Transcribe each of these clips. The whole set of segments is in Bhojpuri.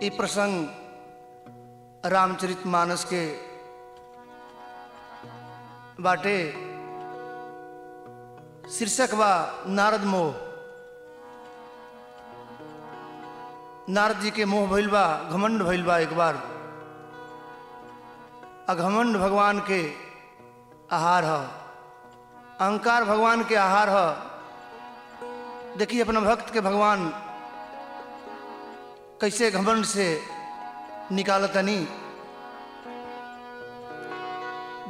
ये प्रसंग रामचरितमानस के बाटे। शीर्षक बा नारद मोह। नारद जी के मोह भइल बा, घमंड भइल बा। एक बार अघमंड भगवान के आहार है, अहंकार भगवान के आहार है। देखिए अपना भक्त के भगवान कैसे घमंड से निकालतनी।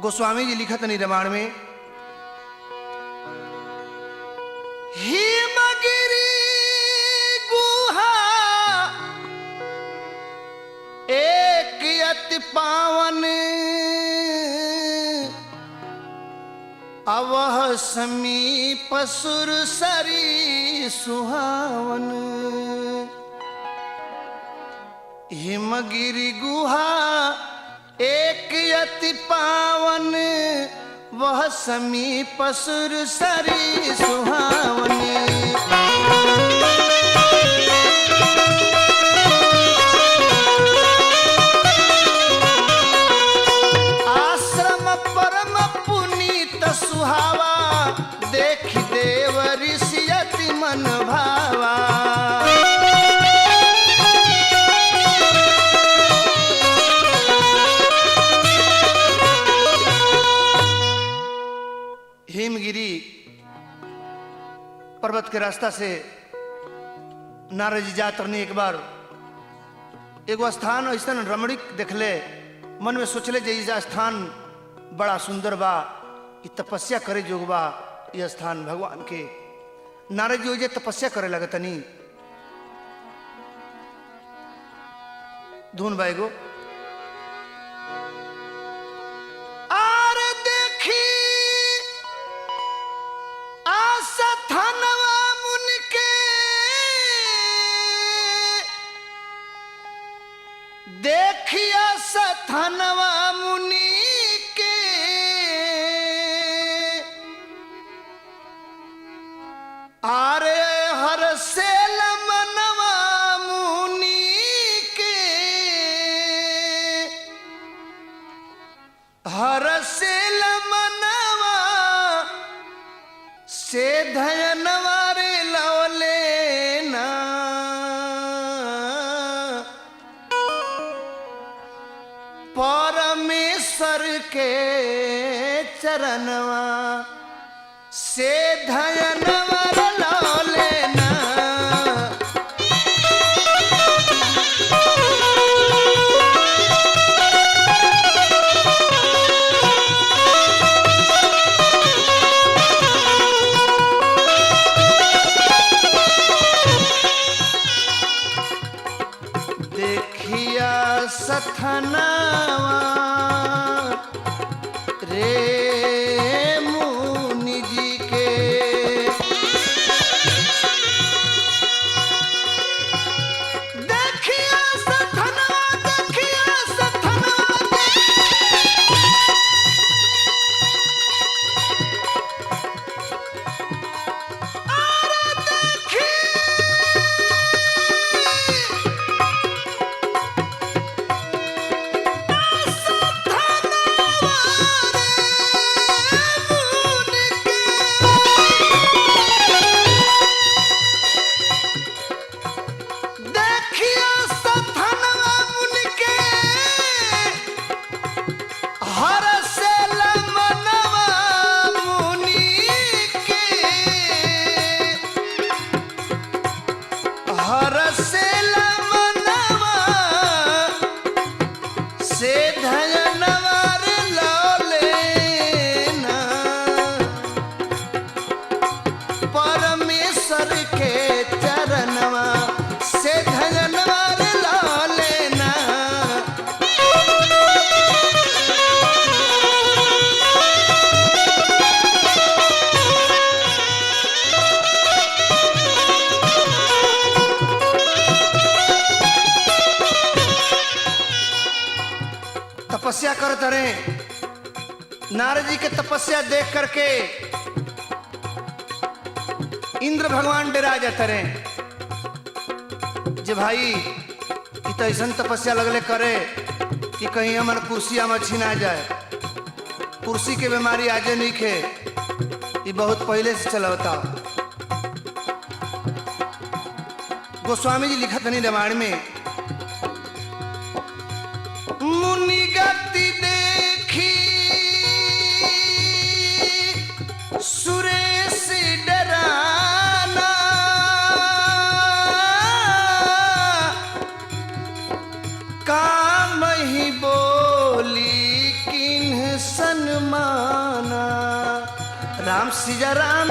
गोस्वामी जी लिखतनी रामायण में, हिमगिरी गुहा एक अति पावन, अवह समीप सुर सरी सुहावन। हिमगिरि गुहा एक अति पावन, वह समीप सुर सरी सुहावन। आश्रम परम पुनीत सुहावा, देख देव ऋषि अति मन भावा। हिमगिरी पर्वत के रास्ता से नारद जी जात रहनी। एक बार एगो स्थान ऐसा रमणीक देखले, मन में सोचले जे इस स्थान बड़ा सुंदर बा, ये तपस्या करे जोग बा। यह स्थान भगवान के। नारद जी जे तपस्या करे लगतनी। धुन बाएगो, आसथनवा मुनि के देखिया, सथनवा मुनि के आरे हर से मनवा मुनि के, हर से मनवा से धयनवारे लवलेना। परमेश्वर के चरणवा से धयनवर लवलेना। सथनवा रे मुनि जी के, देखिया सथनवा, देखिया सथनवा। अरे देखी तपस्या करते रहे। नारद जी के तपस्या देख करके इंद्र भगवान डरा जाते रहे। जे भाई कि तो ऐसा तपस्या लगले करे कि कहीं हमार कुर्सी हमर छीना जाए। कुर्सी के बीमारी आजे नहीं खे, ये बहुत पहले से चलता। गोस्वामी जी लिखत नहीं रामायण में, मुनि गति देखी सुरेश डराना, काम ही बोली किन्ह सन्माना। राम सिया राम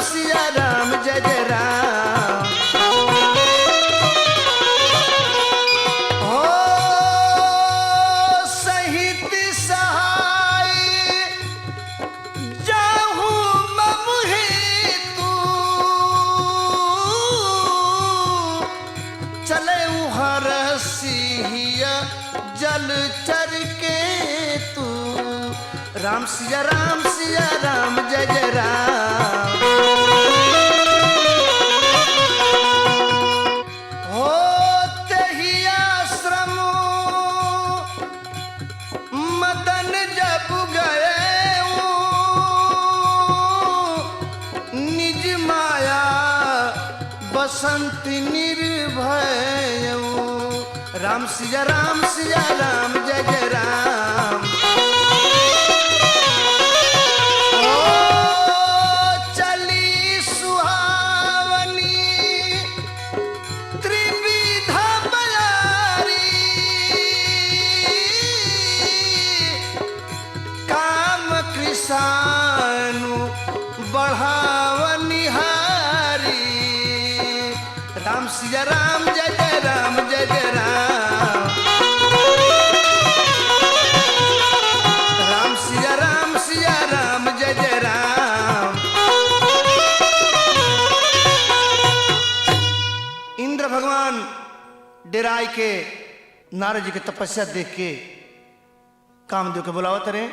जय जय राम। हो सहित सहाय जाहू ममुहे तू, चले हर सिया जल चर के तू। राम सिया राम जय जय राम। हो तेहि आश्रम मदन जब गए, निज माया बसंत निर्भय। राम सिया राम जय जय राम। चली सुहावनी त्रिविधा बयारी, काम कृष्ण बढ़ावनिहारी। राम सिया राम जय जय राम जय जय राम। राम सिया राम जय जय राम। इंद्र भगवान डेराय के नारद जी के तपस्या देख के कामदेव के बुलावत रहे।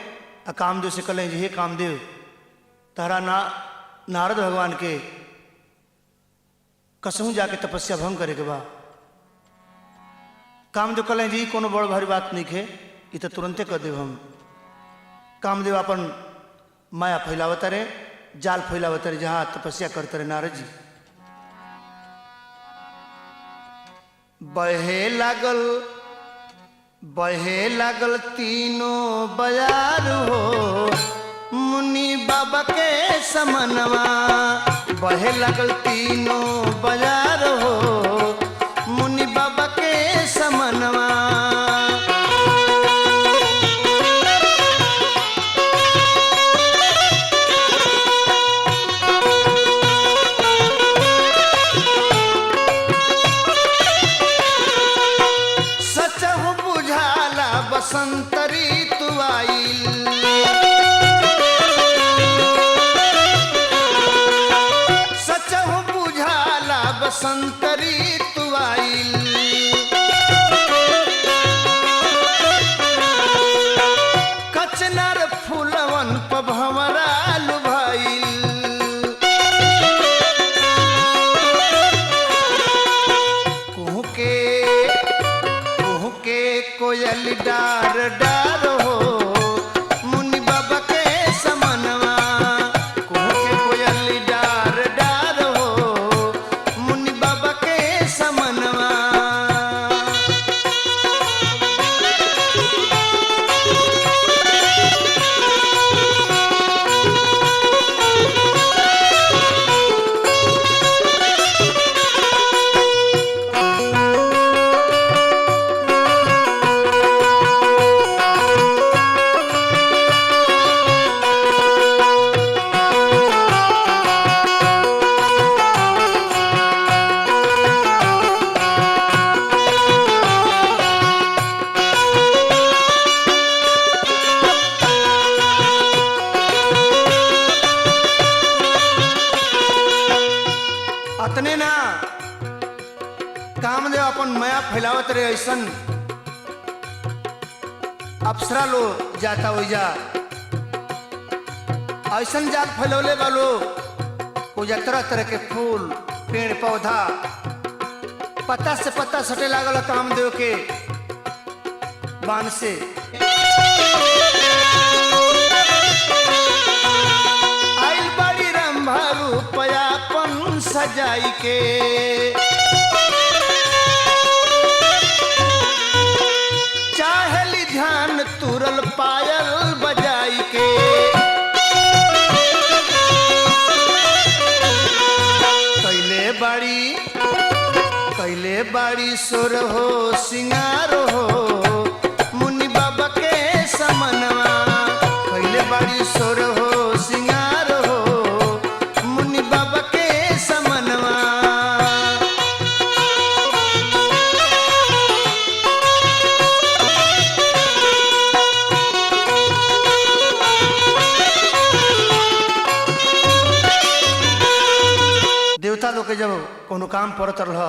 आ कामदेव से कहले, हे कामदेव, तारा नारद भगवान के कसहूँ जाके तपस्या भंग करे के बा। कामदेव कहले, जी कोनो बड़ भारी बात नहीं है, ये तो तुरंते कर देव हम। कामदेव अपन माया फैलावत रहे, जाल फैलावत रहे, जहाँ तपस्या करते रहे नारद जी। बहे लागल तीनों बयार हो, मुनि बाबा के समनवा। बहे लागल तीनों बयार हो, मुनि बाबा के समनवा। बसंत ऋतु आइल, सचहु बुझाला बसंत ऋतु आइल। कचनार फूलवन प भंवरा लुभाइल। कोयल डार डार हो, मुनि बाबा के समनवा। कोयल डार डार हो, मुनि बाबा के समनवा। अतने ना कामदेव अपन माया फैलावत रहे। ऐसन अप्सरा लो जाता हो जा, ऐसन जाल फैलौले वालो हो जा। तरह तरह के फूल पेड़ पौधा पत्ता से पत्ता सटे लागल कामदेव के। बाण से। आइल बड़ी रंभा रूपयापन सजाई के, चाहली ध्यान तुरल पायल बजाई के। कैले बाड़ी सुर हो सिंगार हो मुनि बाबा के समनवा। कैले बाड़ी सुर हो सिंगार हो मुनि बाबा के समनवा। देवता लोग के जब कोनो काम पड़त रह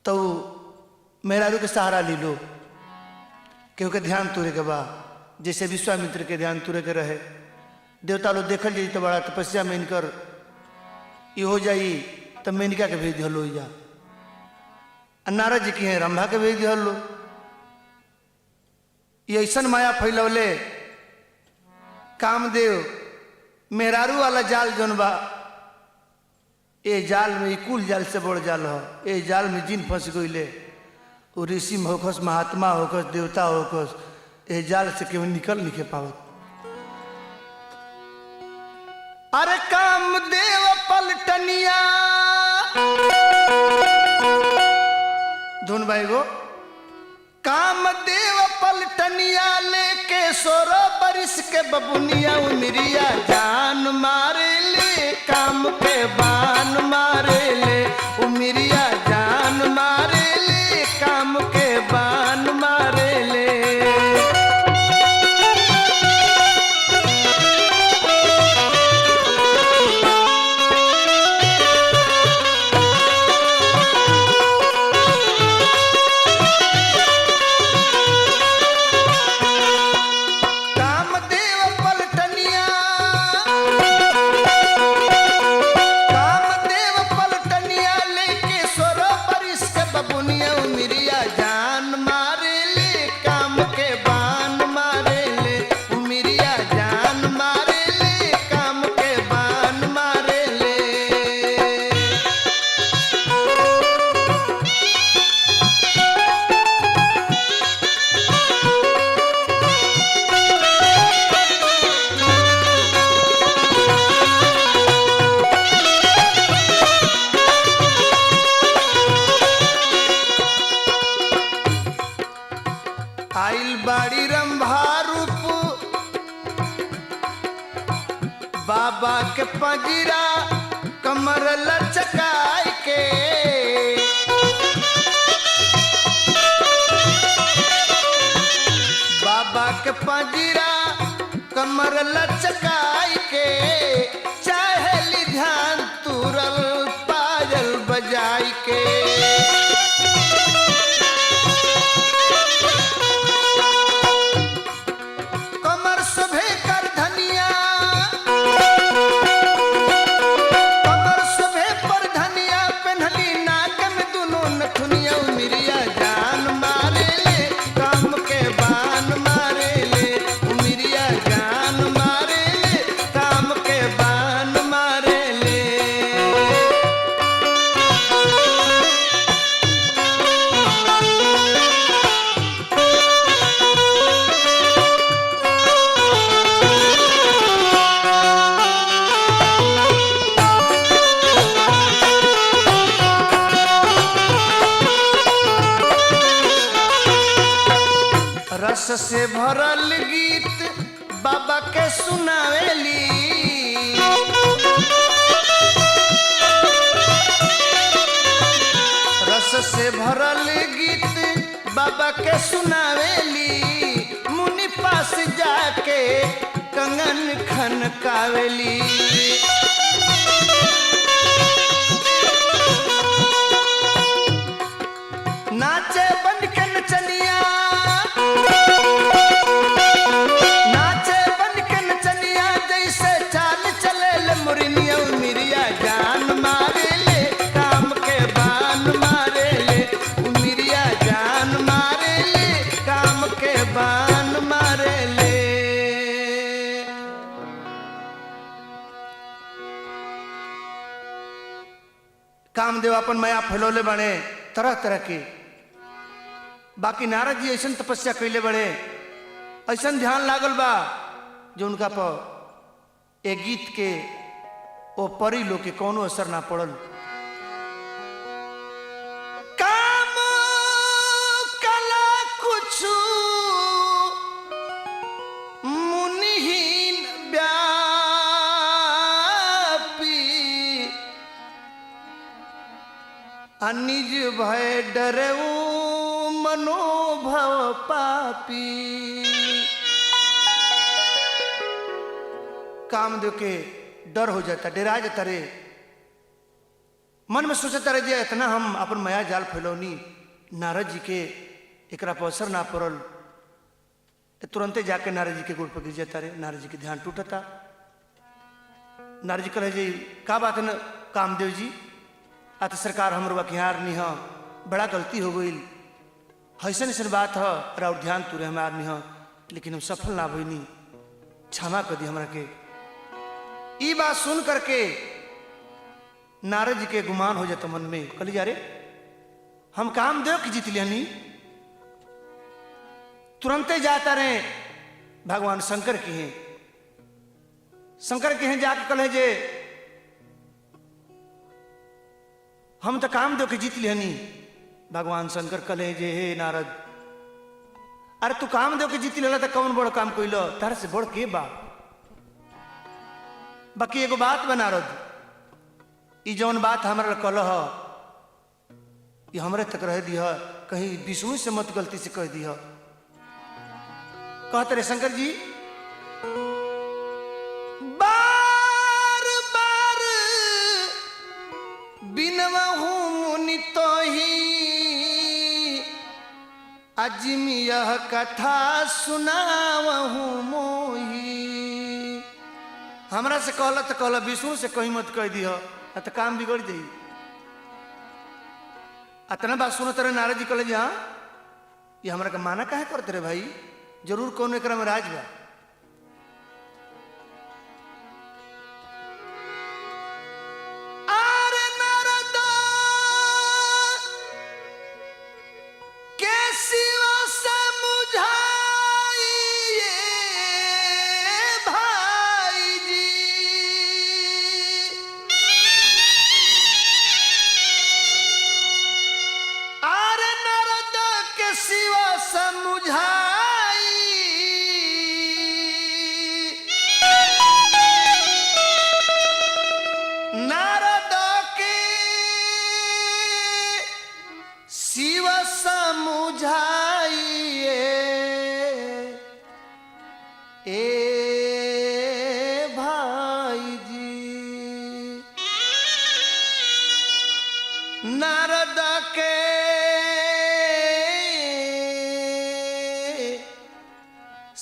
तो मेहरारू के सहारा ली लो, केहू के ध्यान तुरे के बा, जैसे विश्वामित्र के ध्यान तुरे के रहे। देवता लोग देखल जाई तो बड़ा तपस्या में इनकर ये हो जाई तो मेनका के भेज दिहल हो जा। नारद जी की है रंभा के भेज दिहल लो। ये ऐसा माया फैलौले कामदेव मेहरारू वाला जाल जौन बा, ए जाल में कुल जाल से बड़ जाल हो। ए जाल में जिन फंस गईले, वो ऋषि होखस, महात्मा होखस, देवता होखस, ए जाल से केवल निकल नहीं के पावत। अरे कामदेव पलटनिया धुन भाई गो, कामदेव पलटनिया लेके 16 बरिस के बबुनिया उमरिया जान मारे ले, काम के बान मारे ले। उमरिया जान मारे ले, काम के बान मारे ले। आइल बाड़ी रंभा रूप बाबा के पगिरा कमर लचकाई के। बाबा के पगिरा कमर लचकाई के, चाहेली ध्यान तुरल पायल बजाई के। रस से भरल गीत बाबा के सुनावेली। रस से भरल गीत बाबा के सुनावेली। मुनि पास जाके कंगन खनकावेली। नाचे बन के नचनिया, नाचे बन के नचनिया, जैसे चाल चले ले मुरनिया। उमरिया जान मारे ले, काम के बान मारे ले। उमरिया जान कामदेव अपन माया फैलौले बने तरह तरह के। बाकी नारद जी ऐसा तपस्या कैले बड़े, ऐसा ध्यान लागल बा जो उनका पर एक गीत के ओ परी लोग के कोनो असर ना पड़ल। काम कला कुछ मुनिहीन व्यापी, निज भय डरऊ मनोभव पापी। कामदेव के डर हो जाता, डरा जाता रे, मन में सोचता रहे जे इतना हम अपन माया जाल फैलौनी, नारद जी के एकरा पर असर ना पड़ल। तुरंते जाके नारद जी के गोड़ पर गिर जाता रे, नारद जी के ध्यान टूटता। नारद जी कहे जी का बात है न कामदेव जी, आत सरकार हमरो बकिहार नहीं है, बड़ा गलती हो गई, ऐसा ऐसा बात है और ध्यान तुरे हमार नहीं है, लेकिन हम सफल ना भईनी, क्षमा कर दी हमरा के। ई बात सुन करके नारद जी के गुमान हो जाता मन में, कहली जा रे हम कामदेव की जीत लियानी। तुरंते जाता रहे भगवान शंकर के हैं, शंकर के हैं जाके कहे जे हम तो कामदेव के जीत लियानी। भगवान शंकर कहे जे हे नारद, अरे तू कामदेव के जीत लेला तो कौन बड़ काम कोइलो, तार से बड़ के बा। बाकी एगो बात बा नारद, ई जौन बात हमारा कलह ये हमरे तक रह दी है, कहीं विष्णु से मत गलती से कह दी है। कहते रहे शंकर जी बार बार बिनवहू मुनि तो ही अजमी यह कथा सुनावहू मोही। हमरा से कहला तो कहला, विष्णु से कहीं मत कह दी है तो काम बिगड़ जाई। अतना बात सुनत रहे नारद जी कहले जी हाँ ये हमरा का माना काहे करते रे भाई, जरूर कौन एकरा में राज बा। अरे नारद के सिवा समझाइए भाई जी, अरे नारद के सिवा समझाई, नारद के सिवा समझाइए ए भाई जी। नारद के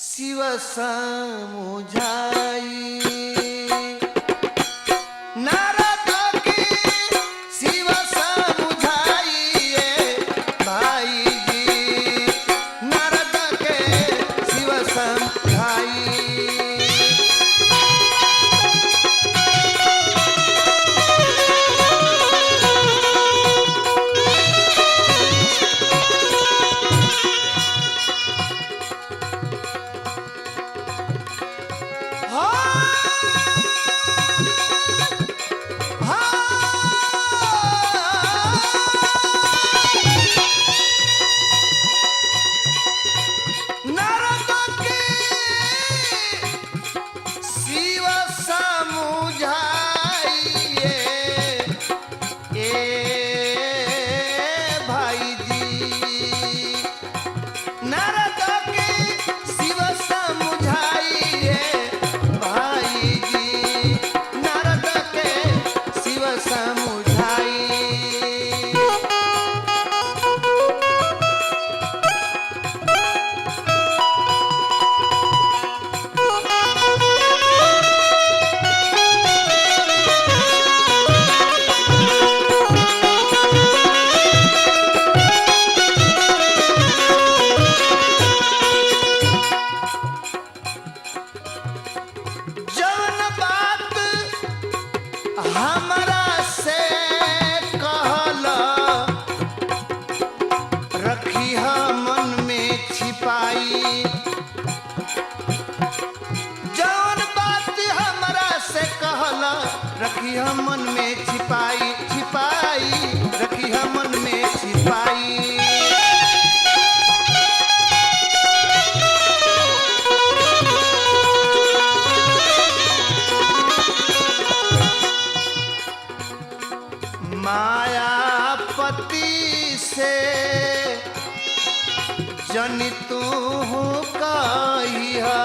शिव समुझाई, नारद के शिव समुझाइए भाई जी, नारद के शिव समझाई। रखी हम मन में छिपाई छिपाई, रखी हम मन में छिपाई। मायापति से जनि तू कहिया,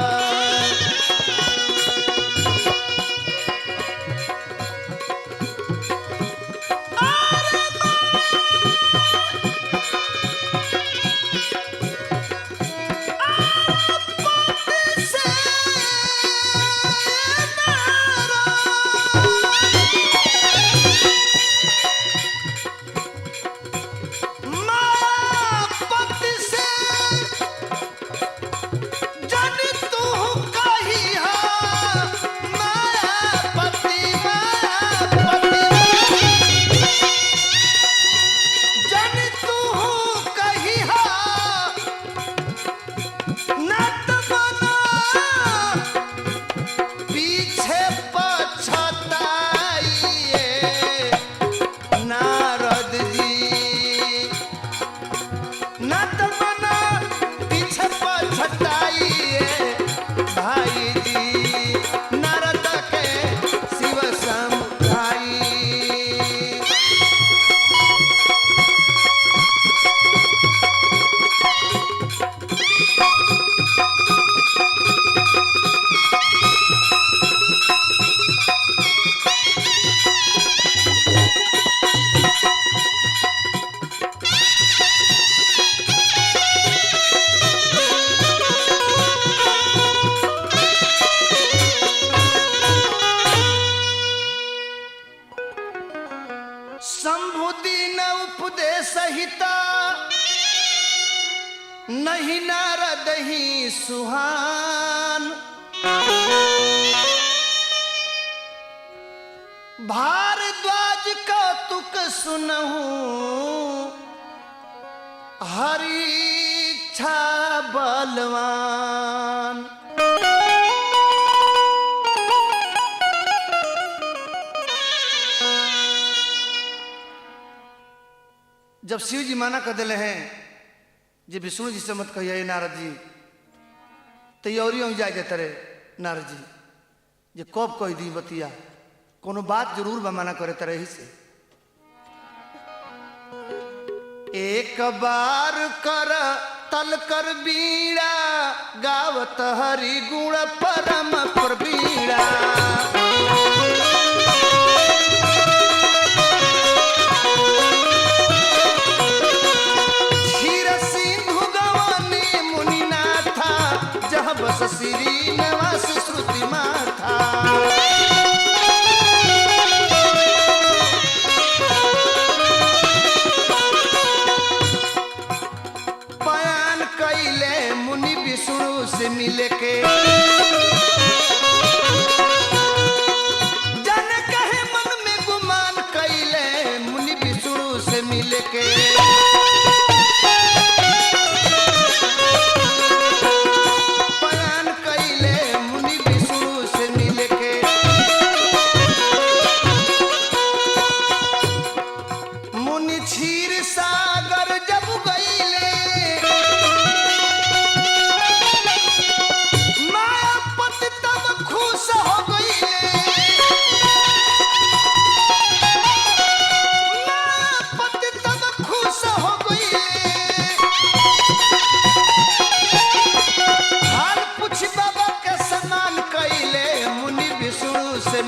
नहीं नारद ही सुहान, भारद्वाज कौतुक सुनहूं हरि इच्छा बलवान। जब शिव जी माना कर दिले हैं जे विष्णु जी से मत कहिए नारद जी, तैयारी हो जाए तरे नारद जी जे कब कह दी बतिया, कोनो बात जरूर बमाना करे तरह ही से। एक बार कर तल कर बीड़ा, गावत हरि गुण परम प्रवीणा। बस श्री निवास श्रुति माथा, बयान कैले मुनि विष्णु से मिले के, जन कहे मन में गुमान कैले मुनि विष्णु से मिले के।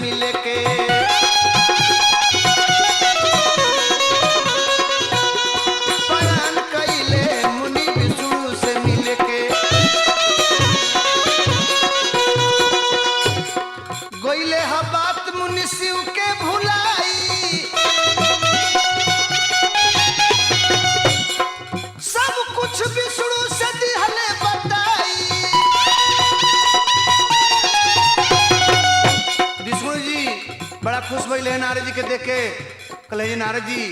मिले के बयान कैले मुनि विष्णु से मिले के, गोइले हा बात मुनि शिव के भुलाई, सब कुछ विष्णु से दिहले बताई। बड़ा खुश भइले नारद जी के देख के, कहले नारद जी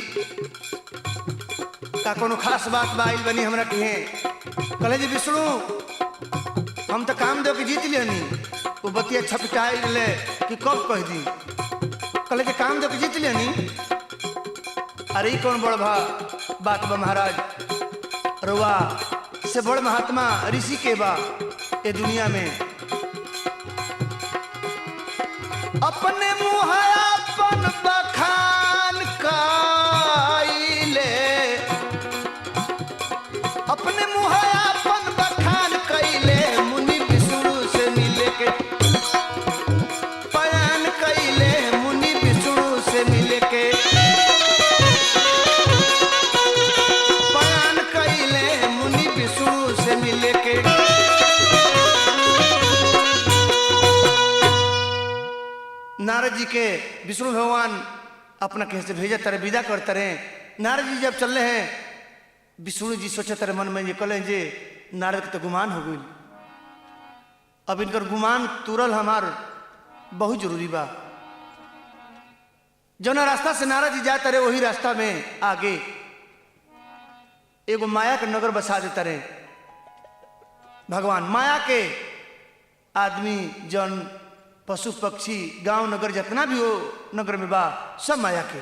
का कोनो खास बात बाइल बनी हमरा कहे। कहले जी विष्णु हम तो काम दे के जीत लेनी, वो बतिया छपटाई ले कि कब कह दी। कल के काम दे के जीत लेनी। अरे ई कौन बड़ बात बा महाराज, रुआ से बड़ महात्मा ऋषि के बा ए दुनिया में। अपने मुँह अपन बखान कइले, अपने मुँह अपन बखान कइले, मुनि विष्णु से मिले के बयान कइले, मुनि विष्णु से मिले के बयान कइले, मुनि विष्णु से मिले के। नारद जी के विष्णु भगवान अपना कैसे भेजा तरह विदा करते रहे। नारद जी जब चल रहे हैं, विष्णु जी सोचे तरह मन में ये कलें जे नारद के तो गुमान हो गई, अब इनकर गुमान तुरल हमार बहुत जरूरी बा। जौना रास्ता से नारद जी जाते रहे वही रास्ता में आगे एगो माया के नगर बसा देते रहे भगवान। माया के आदमी जन पशु पक्षी गांव नगर जितना भी हो नगर में बा सब माया के।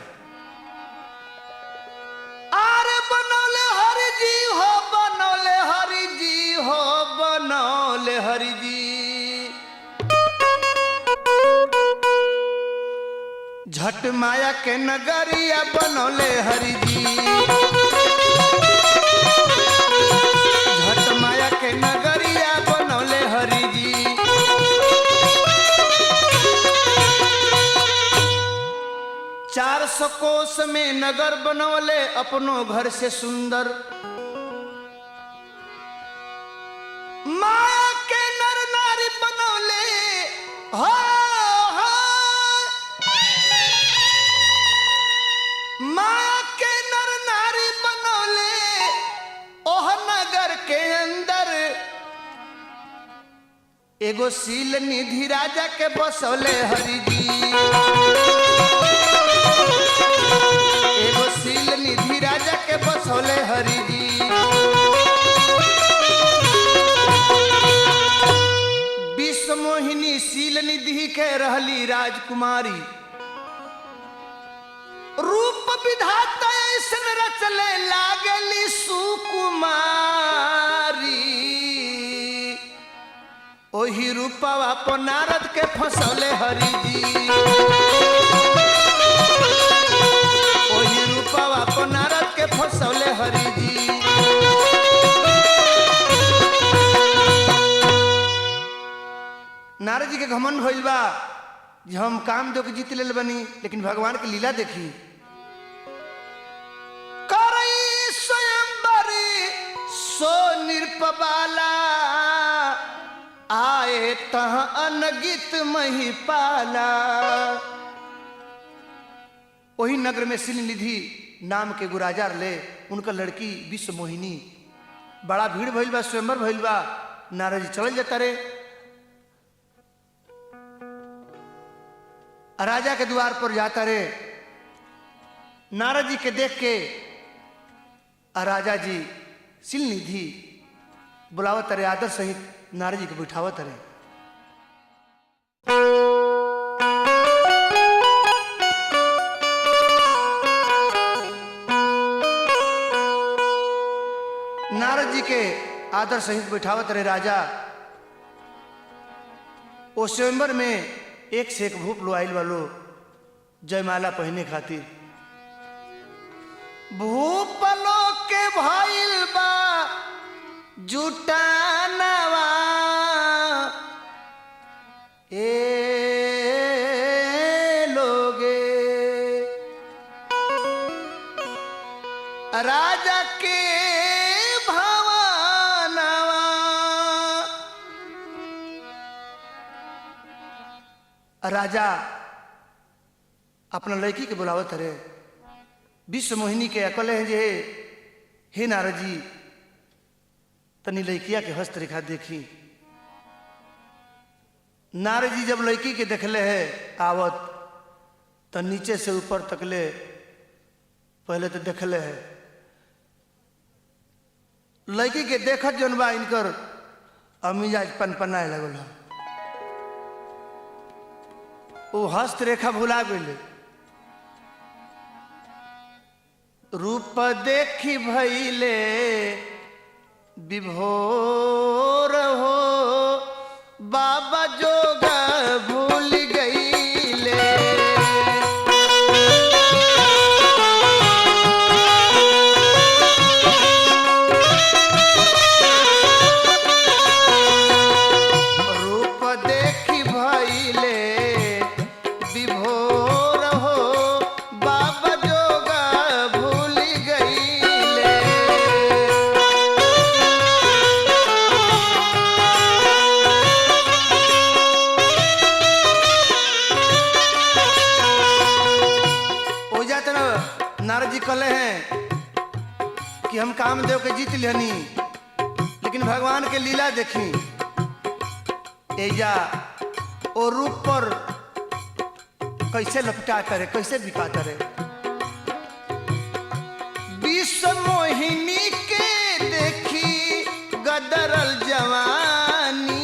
आरे बनौले हरि जी हो, बनौले हरि जी हो, बनौले हरि जी, झट माया के नगरिया बनौले हरि जी, झट माया के नगरिया बनौले हरि जी। 400 कोस में नगर बनौले अपनो घर से सुंदर, माया के नर नारी बनौले हो, माया के नर नारी बनौले ओह नगर के अंदर, एगो सील निधि राजा के बसौले हरि जी, एगो सील निधि राजा के बसौले हरि जी। विश्व मोहिनी सील निधि के रहली राजकुमारी, रूप विधाता ऐसन रचले लागली सुकुमारी, ओही रूपवा पर नारद के फसौले हरि जी, ओही रूपवा पर नारद के फसौले हरि जी। नारद जी के घमंड भइल बा जे हम काम दो के जीत लेल बनी, लेकिन भगवान के लीला देखी। करई स्वयंवर सो निरपबाला, आए तह अनगित महिपाला। वही नगर में सील निधि नाम के गुराजा ले उनका लड़की विश्व मोहिनी, बड़ा भीड़ भइल बा, स्वयंवर भइल बा। नारद जी चल जाता रे, राजा के द्वार पर जाता रे। नारद जी के देख के राजा जी सील निधि बुलावत रे, आदर सहित नारद जी के बिठावत रे। नारद जी के आदर सहित बिठावत रे राजा। वो स्वयंवर में एक से एक भूप लोआइल वालो जयमाला पहने खातिर। भूपलो के भइल बा जुटानवा, ए लोगे राजा के भवनवा। राजा अपना लड़की के बुलावत रे। विश्व मोहिनी के अकल है जे हे नारद जी तनी लड़किया के हस्तरेखा देखी। नारद जी जब लड़की के देखले है आवत तो नीचे से ऊपर तकले पहले तो देखले है। लड़की के देखत जौन बा इनकर अमिजाज पनपनाए लगल है। वो हस्तरेखा भुला गई रूप देखी भैले विभोर हो बाबा जोग भूल गईले। रूप देखी भैले विभोर हो बाबा जोग भूल गईले। नारद जी कहले हैं कि हम कामदेव के जीत लेनी, लेकिन भगवान के लीला देखी एजा ओ रूप पर कैसे लपटा करे, कैसे बिका करे। विश्व मोहिनी के देखी गदरल जवानी,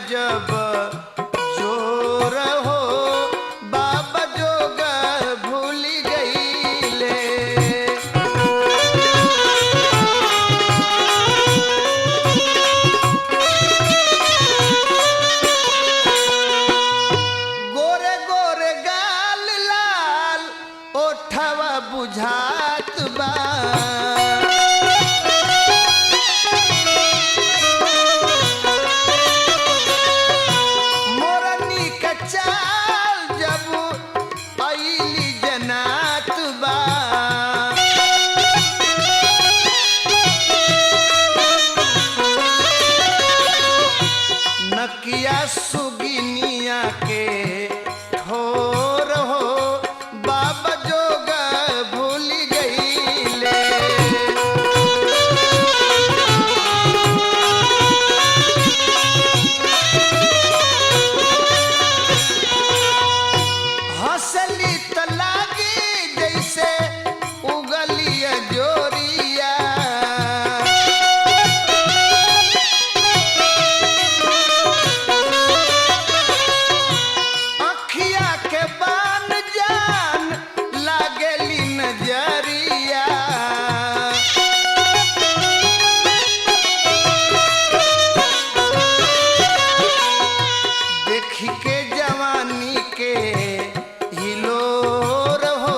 जब जोर हो बाबा जोग भूल गईले। गोरे गोरे गाल लाल ओठवा बुझात बा, नकिया सुगिनिया के ठोर हो बाबा जोग भूल गईले। हंसली त लागी जैसे उगलिया जोरिया, के जवानी के हिलोर हो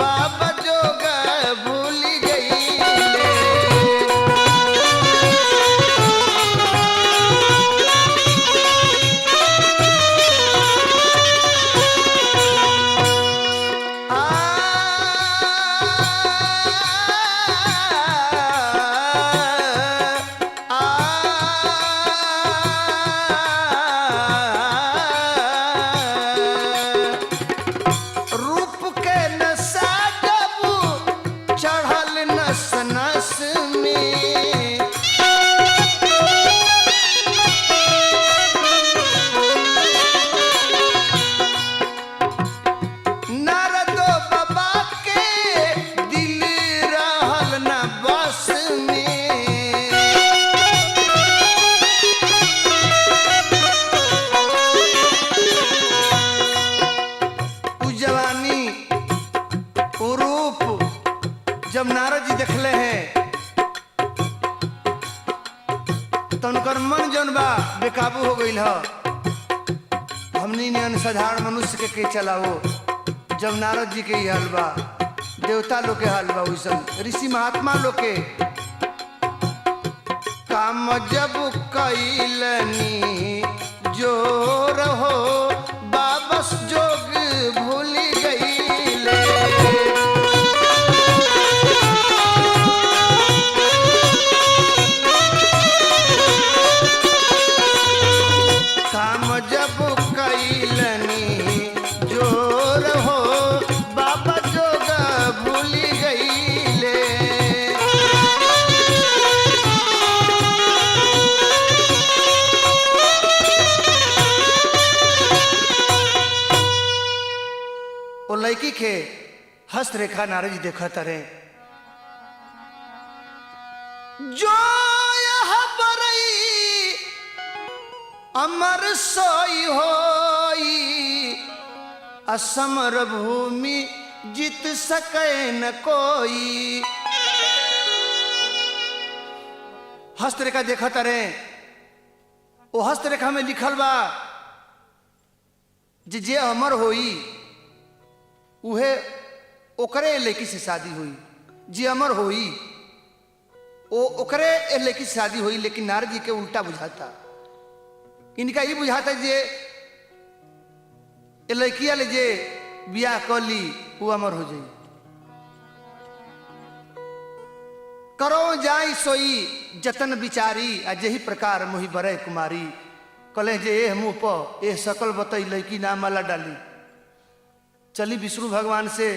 बाबा जोग भूल गईले। जब नारद जी देखले हैं तो उनकर मन जौन बा बेकाबू हो गई ह। हमनी ने साधारण मनुष्य के चलाओ, जब नारद जी के ही हाल बा, देवता लोग के हाल बा, वैसन ऋषि महात्मा लोग के काम जब कैलनी जोर हो बाबा जोग भूल गईले। काम जब कैलनी जोर हो बाबा जोग भूल गईले। लड़की के हस्तरेखा नारद जी देखा तरे जो यह बरई अमर सोई होई असमर भूमि जीत सके न कोई। हस्तरेखा देखा तरे वो हस्तरेखा में लिखल बा जे अमर होई उहे ओकरे लड़की से शादी हुई। जे अमर होई ओकरे लड़की से शादी हुई। लेकिन नारद जी के उल्टा बुझाता, इनका ये बुझाता जे लड़किया ले जे बियाह कर ली वो अमर हो जाई। करो जाई सोई जतन बिचारी आ जही प्रकार मोहि बरय कुमारी। कले जे एह मुँह पर एह सकल बतई लड़की ना माला डाली। चली विष्णु भगवान से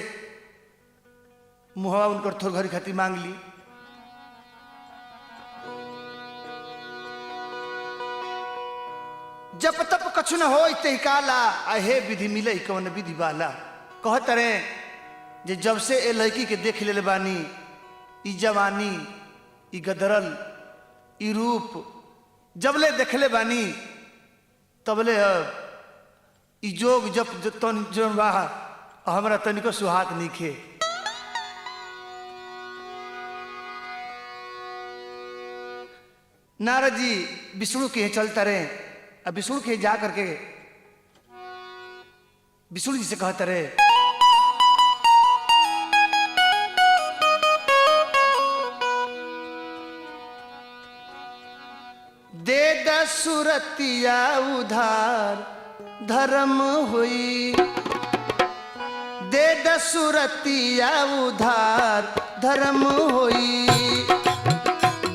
मुहवा उनकर थोड़ घड़ी खाती मांग ली। जब तप कछु न हो ते काला अहे विधि मिले कौन विधि वाला। कहत रहे जे जब से ए लड़की के देख ले बानी ई जवानी ई गदरल ई रूप जबले देखले बानी तबले ई जोग जब तन जोन बा हमरा तनिको सुहात नीखे। नारद जी विष्णु के चलता रहे। अब विष्णु के जा करके विष्णु जी से कहते रहे दे दसुरतिया उधार धर्म हुई। दे दसुरतिया उधार धर्म हुई।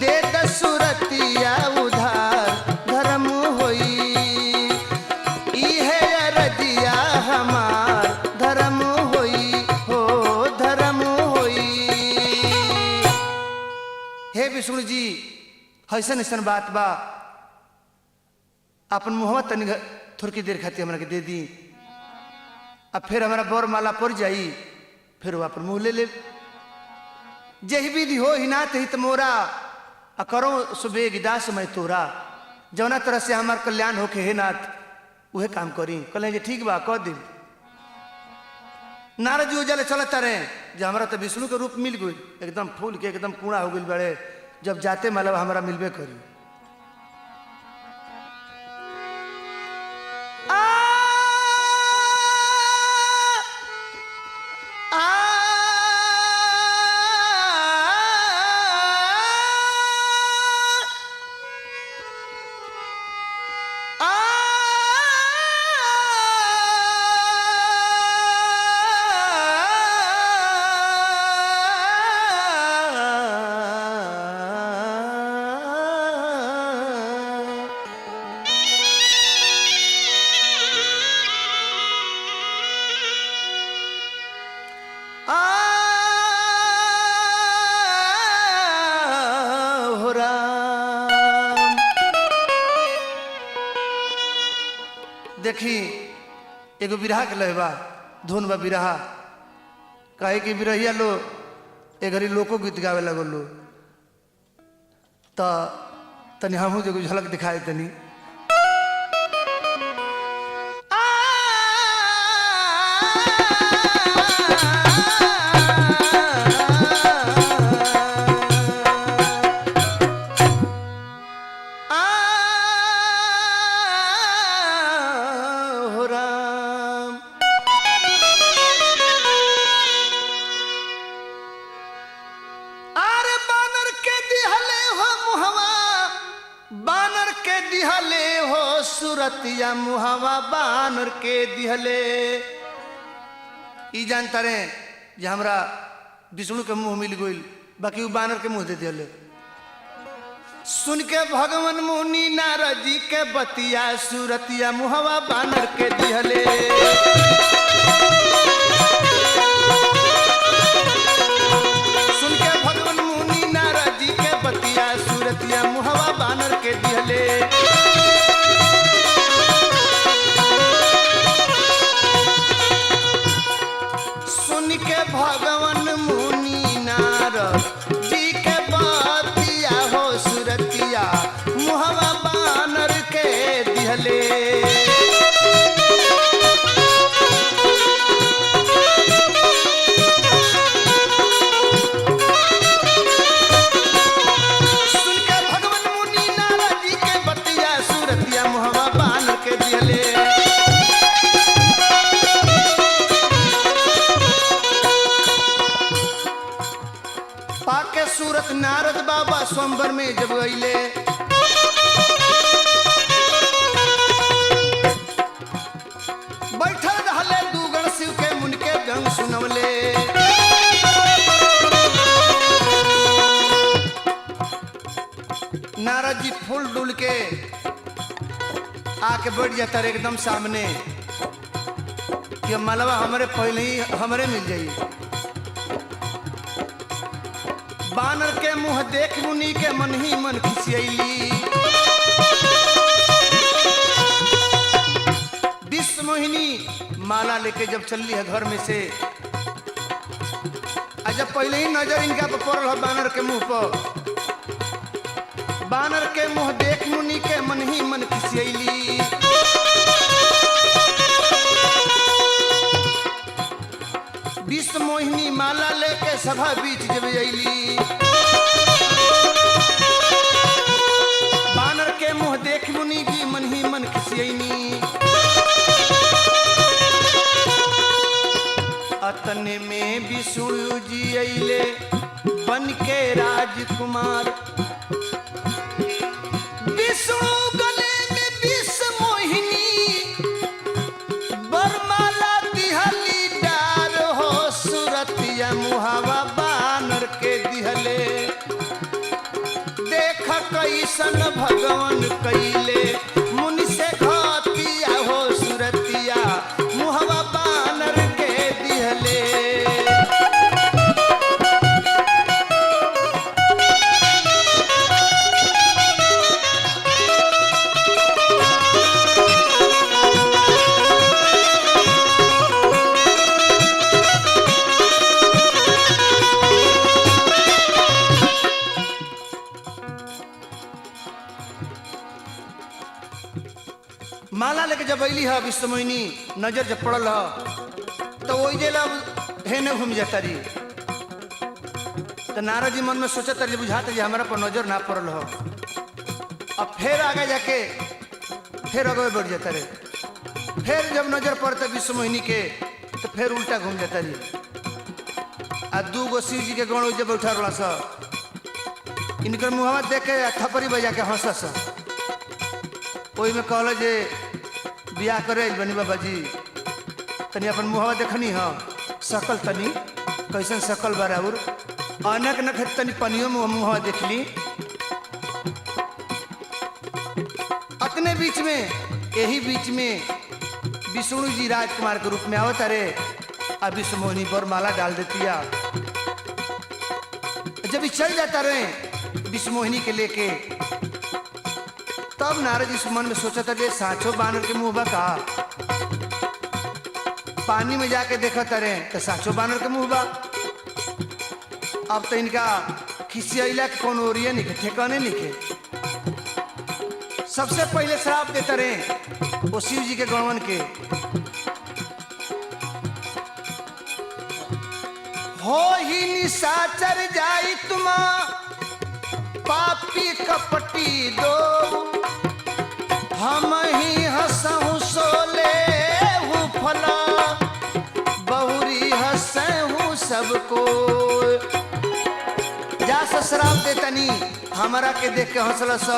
दे दसुरतिया उधार धर्म हुई। इहे अरदिया हमार धर्म हुई हो धर्म हुई। हे विष्णु जी ऐसन ऐसन बात बा अपन मुहवा तनी थोड़ी देर खाती हमरा के दे दी। अब फिर हमारा बर माला पड़ जाई फिर वो अपन मुँह ले ले। जही विधि हो हिनात हित मोरा आ करो सुबेग दास मैं तोरा। जौना तरह से हमार कल्याण होके हे नाथ उहे काम करी। कहले जे ठीक बा कह दी। नारद जी उजले चलता रहे जे हमारा तो विष्णु के रूप मिल गई एकदम फूल के एकदम कूड़ा हो गई बड़े। जब जाते मतलब हमारा मिलबे करी। देखी एगो बिरहा के लहबा धुन बा बिरहा कहे कि बिरहिया लो ए घड़ी लोको गीत गावे लगल लो तो तनी हमहू जो झलक दिखाए तनी। सुरतिया मुहावा बानर के दिहले। ई जानता रहे जे हमरा विष्णु के मुंह मिल गई बाकी वो बानर के मुंह दे दिले। सुन के भगवान मुनि नारद जी के बतिया सुरतिया मुहावा बानर के दिहले। सुन के भगवान मुनि नारद जी के बतिया सुरतिया मुहावा बानर के दिहले। दिहले। सुन के भगवान मुनि नारद जी के बतिया सूरतिया मुहवा बानर के दिहले। पाके सूरत नारद बाबा स्वयंवर में जब अइले, बैठल रहले दूगण शिव के मुन के गंग सुनवले। नारद जी फूल डुल के आके बैठ जाता रे एकदम सामने कि मलबा हमारे पहले ही हमारे मिल जाई। बानर के मुंह देख मुनि के मन ही मन खिसियली। विश्व मोहिनी माला लेके जब चलली है घर में से, जब पहले ही नजर इनका पर पड़ल है बानर के मुंह पर, बानर के मुंह देख मुनि के मन ही मन खिसियली। विश्व मोहिनी माला लेके सभा बीच जब अइली, बानर के मुंह देख मुनि की मन ही मन खिसियनी। अतने में विष्णु जी अइले बन के राजकुमार। विष्णु गले में विष मोहिनी बरमाला दिहली डार हो। सूरतिया मुहावा बानर के दिहले। देख कैसन भगवान कैले मुनि से घतिया हो। सूरतिया मुहावा बानर के दिहले। माला लेके जब अली है विश्व मोहिनी, नजर जब पड़ल है तो वही जेल हेने घूम जाता रही। तो नारद जी मन में सोचता रही, बुझाता जी हमारा पर नजर ना पड़ल हो। अब फिर आगे जाके फिर आगे बढ़ जाता रहे। फिर जब नजर पड़ता विश्व मोहिनी के तो फिर उल्टा घूम जाता रही। आ दूगो शिव जी के गण जब उठा रहा सा, इनकर मुहवा देख के थपरी बजा के हंस सा। ओई में कहल जे बियाह करे बनी बाबा जी, तनी अपन मुहवा देखनी ह सकल तनी कैसन सकल बराबर अनक न तनी पनियों में मुहवा देख ली। अपने बीच में यही बीच में विष्णु जी राजकुमार के रूप में आवत अरे अब विश्व मोहिनी पर माला डाल देती। जब ये चल जाता रहे विश्व मोहिनी के लेके, तब नारद जी मन में सोचा था जे साचो बानर के मुंह बा। पानी में जाके देखा तरे तो साचो बानर के मुंह बा। अब तो इनका खिसियाइला के कौन ओरिया नहीं ठेकाने नहीं। सबसे पहले श्राप देते रहे वो शिव जी के गणवन के, हो ही निशाचर जाई तुमा पापी कपटी दो। हम ही हंसहु सोले हूँ फला बहुरी हंसहु सबको। जा श्राप दे तनी हमारा के देख के हंसल स,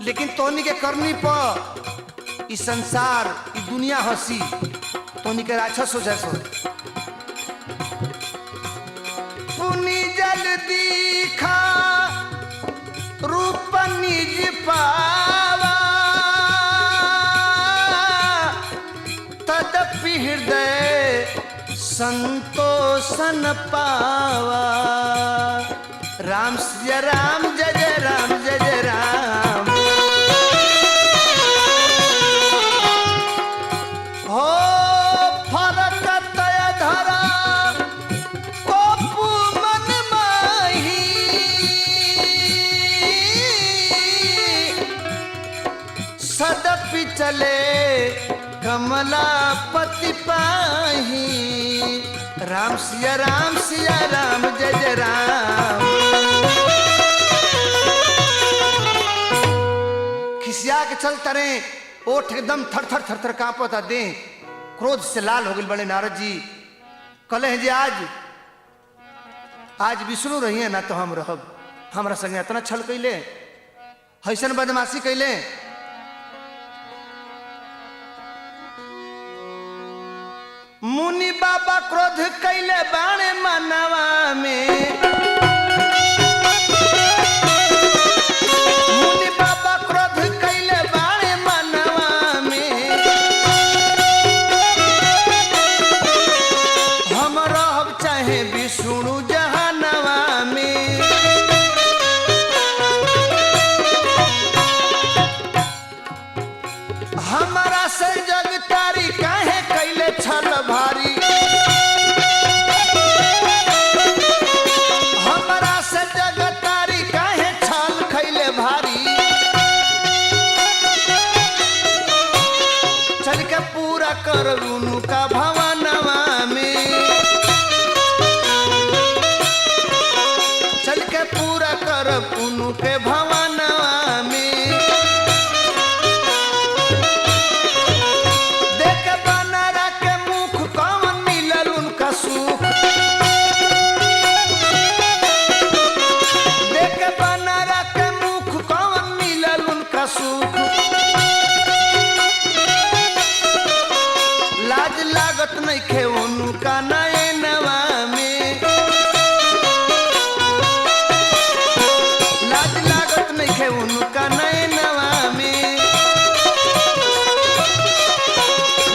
लेकिन तोनी के करनी पर इस संसार ई दुनिया हंसी, तोनी के राक्षस हो जैसो। पुनि जल दीखा रूप निज पावा, तदपि हृदय संतोषन पावा। राम जय राम जय जय राम जय जय राम। हो फरक तय धरा कोपु मन माही, सदपि चले कमला पति पाही। राम सिया राम जय जय राम। खिसिया के चल तरे ओठ एकदम थर थर थर थर कांपता दे क्रोध से लाल हो गए बड़े नारद जी। कले हैं जी आज विष्णु रही है ना तो हम रहब। हमरा संगे इतना छल कैले हैसन बदमाशी कैले। मुनि बाबा क्रोध कैले बाणे मनवा में। मुनि बाबा क्रोध कैले बाणे मनवा में। हम रहब चाहे विष्णु जहानवा में। हमारा से जग तारी काहे कैले छल भारी। हमारा से जग तारी काहे छल खैले भारी। चल के पूरा कर उनु का भवनवा में। चल के पूरा कर उनु के भवनवा में। लाज लागत नहीं खे उनका नयनवा में। लाज लागत नहीं खे उनका नयनवा में।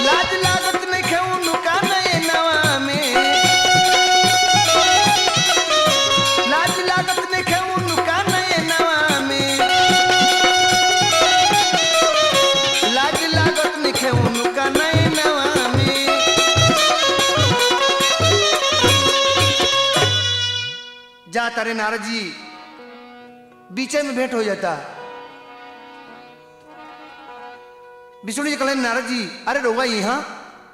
लाज लागत नहीं खे उनका नयनवा में। लाज लागत नहीं खे उनका नयनवा में। लाज लागत नहीं खे उनका नयनवा में। जाता रे नारद जी बीचे में भेंट हो जाता। विष्णु जी कहले नारद जी अरे रोगा यहाँ।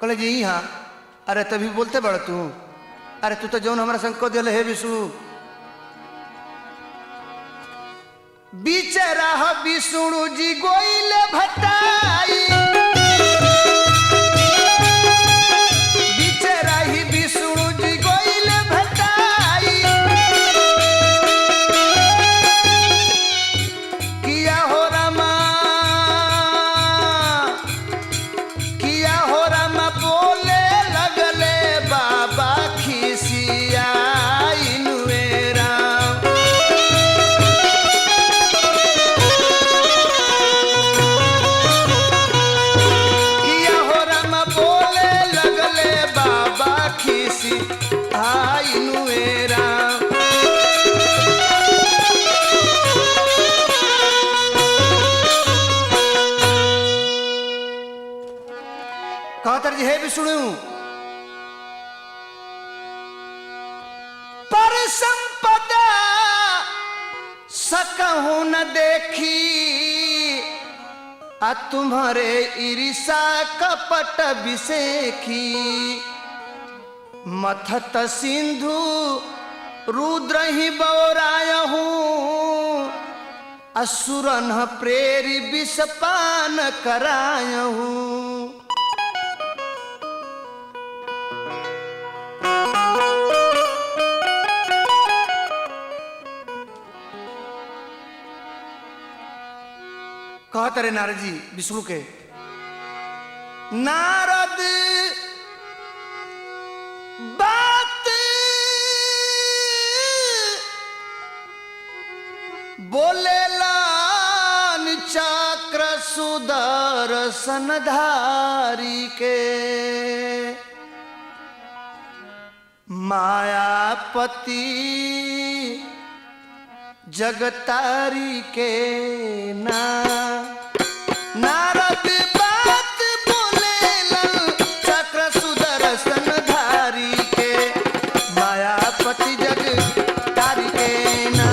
कहले जी यहाँ। अरे तभी बोलते बड़ा तू। अरे तू तो जौन हमारा संग दिल है विष्णु। बीचे राह विष्णु जी गोइले भटाई। बीचे राही विष्णु जी गोइले भटाई। किया हो रमा बोले लगले बाबा खिसिया इनुएरा। किया हो रमा बोले लगले बाबा खिसी इनुएरा। कहतर जी हे विष्णु पर संपदा सकहु न देखी। आ तुम्हारे ईर्षा कपट विसेखी। मथत सिंधु रुद्र ही बौरायहू। असुरन प्रेरी विषपान करायहू। कहते रहे नारद जी विष्णु के। नारद बात बोले लान चक्र सुदर्शन धारी के। मायापति जगतारी के ना। नारद बात बोले चक्र सुदर्शन धारी के। मायापति जगतारी के ना।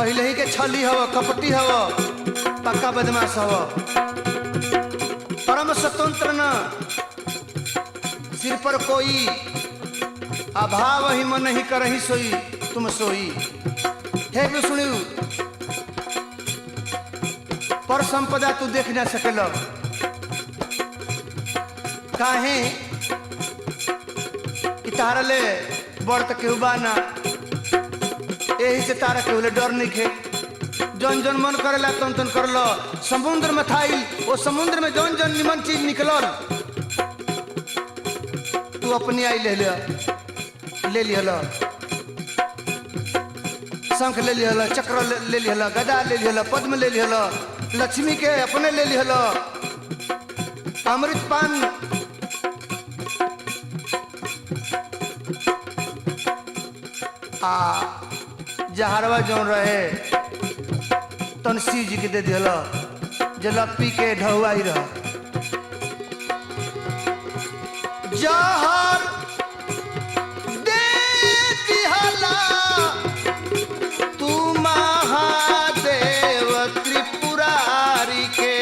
पहले ही के छली हव, कपटी हव, पक्का बदमाश हव। परम स्वतंत्र न सिर पर कोई, अभाव ही मन ही करही सोई तुम सोई। हे विष्णु पर संपदा तू देख ना सकेल, काहे कि तारा ले बड़ तक केहू बा ना, यही से तारा केहू ले डर नहीं खे। जौन जौन मन करेला तन तन कर लो। समुद्र में थाई, वो समुद्र में जौन जौन निमन चीज निकलल तू अपनी आई ले लिया, शंख ले लिया, चक्र ले लिया, गदा ले लिया, पद्म ले लिया, लक्ष्मी के अपने ले लिया, अमृत पान जहरवा जौन रहे तन शिव जी के दे दिल, जल पी के ढहुआई रह। जहर दे दिहला तू महादेव त्रिपुरारी के,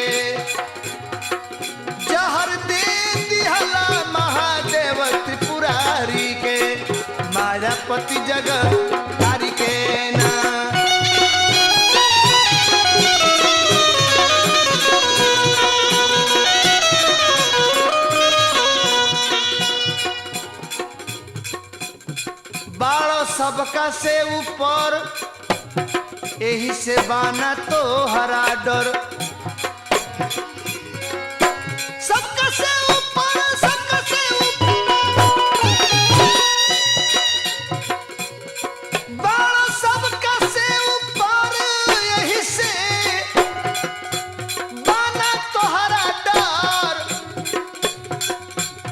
जहर दे दिहला महादेव त्रिपुरारी के, मायापति जगत तारी के ना। बाड़ो सबका से ऊपर, यही से बाना तो हरा डर। सबका से ऊपर, सबका से बाड़ो सबका से ऊपर, यही से बाना तो हरा डर।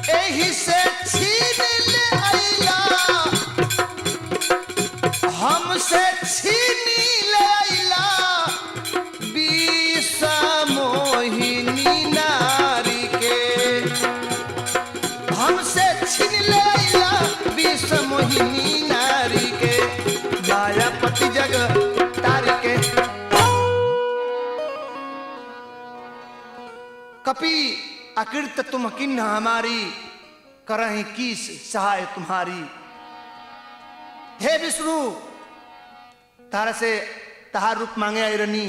यही से छीन ले आइला, हमसे छीनी लैला विष मोहिनी नारी के, हमसे छीन लैला विष मोहिनी नारी के, मायापति जग तारी के। कपि अकृत तुम किन्न हमारी, करहि किस सहाय तुम्हारी। हे विष्णु तारा से तहार रूप मांगे आई रनी,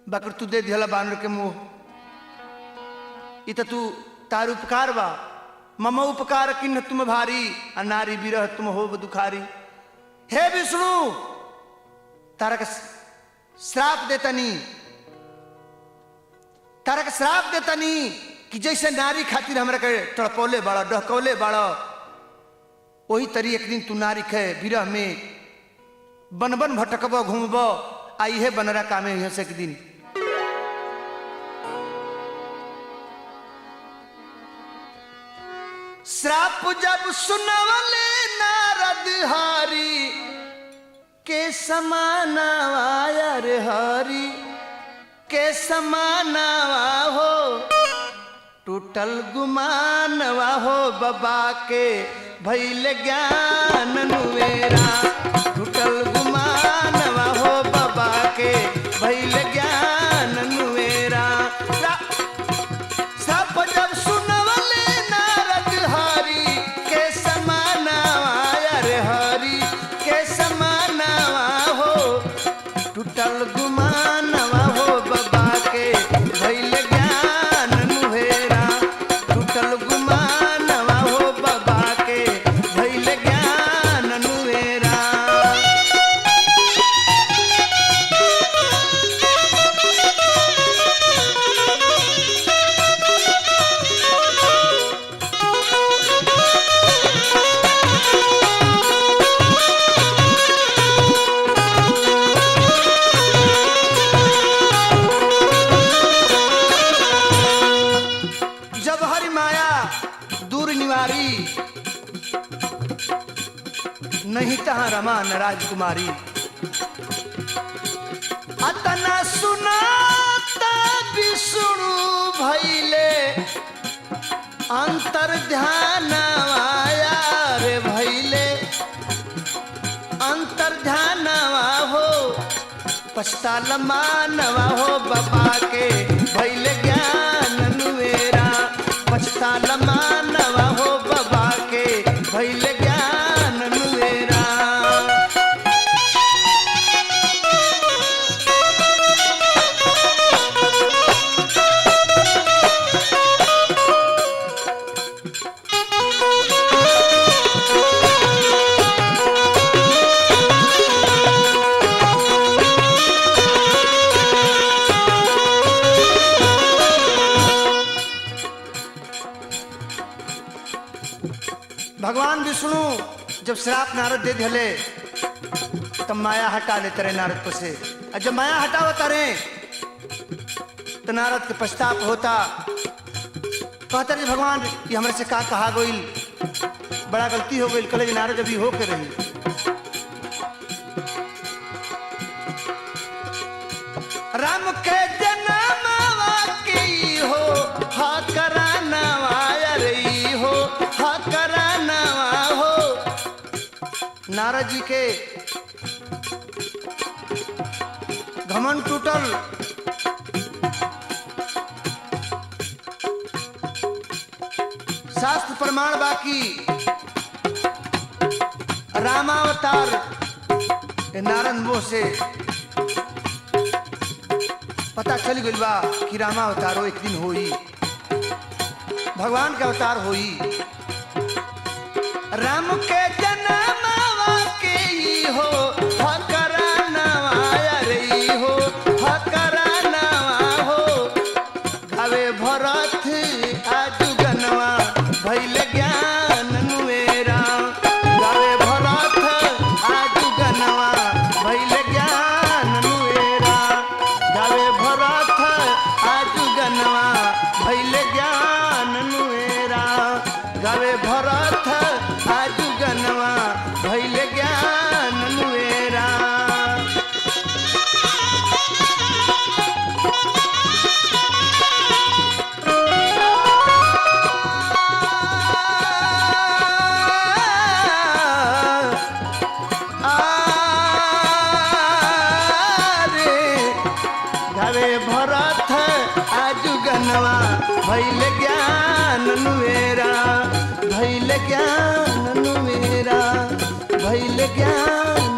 बकर तू दे दिहला बानर के मुंह। इत तू तार उपकार बा, मम उपकार किन्न तुम भारी, अनारी बिरह तुम हो दुखारी। हे विष्णु तारा के श्राप देतनी, तारा के श्राप देतनी कि जैसे नारी खातिर हमरा के तड़पौले बाड़ा, डहकौले बाड़ा, वही तरी एक दिन तू नारी खे बिरह में बन बन भटकब घूमब, आई है बनरा कामे है से एक दिन। श्राप जब सुनवले नारद हरि के समानावा रे हरि के समानावा हो, टूटल गुमानवा हो बाबा के भइल ज्ञान नुवेरा, टूटल गुमानवा हो बाबा के भइल ज्ञान नुवेरा। सब जब सुनवले नारद हरि के समानावा रे हरि के समानावा हो, टूटल गुमानवा हो बाबा के भइल ज्ञान नुवेरा, टूटल गुमानवा हो बाबा के भइल ज्ञान नुवेरा। जब हरि माया दूर निवारी, नहीं तहाँ रमा न राजकुमारी। अतना सुनाता विष्णु भइले अंतर ध्यान आया रे भइले अंतर ध्यान हो, पछताल मानवा हो बाबा के भइल ज्ञान नुएरा पछताल मानवा हो बाबा के भइल ज्ञान नुएरा भगवान विष्णु जब श्राप नारद दे दिले तब माया हटा लेते रहे नारद को से और जब माया हटावता रहे तो नारद के पश्चाताप होता कहता रहे भगवान ये हमरे से का कहा गोइल बड़ा गलती हो गई कल नारद अभी हो के रही राम के जन्मवा की हो हा करानवा रही हो हा करानवा हो नारद जी के घमंड टूटल शास्त्र प्रमाण बाकी रामावतार नारद मोह से पता चल गई बा कि रामावतारो एक दिन होई भगवान का अवतार होई राम के जन्मवा के हो हकरानवा रही हो हकरानवा हो गावे भरत आजु गनवा भइल ज्ञान नुएरा गावे भरत आजु गनवा भइल ज्ञान नुएरा गावे भरत आजु गनवा भइल ज्ञान नुएरा गावे भरत आजु गनवा भइल ज्ञान नुएरा गावे भरत आजु गनवा भइल ज्ञान नुएरा भइल ज्ञान नुएरा भइल ज्ञान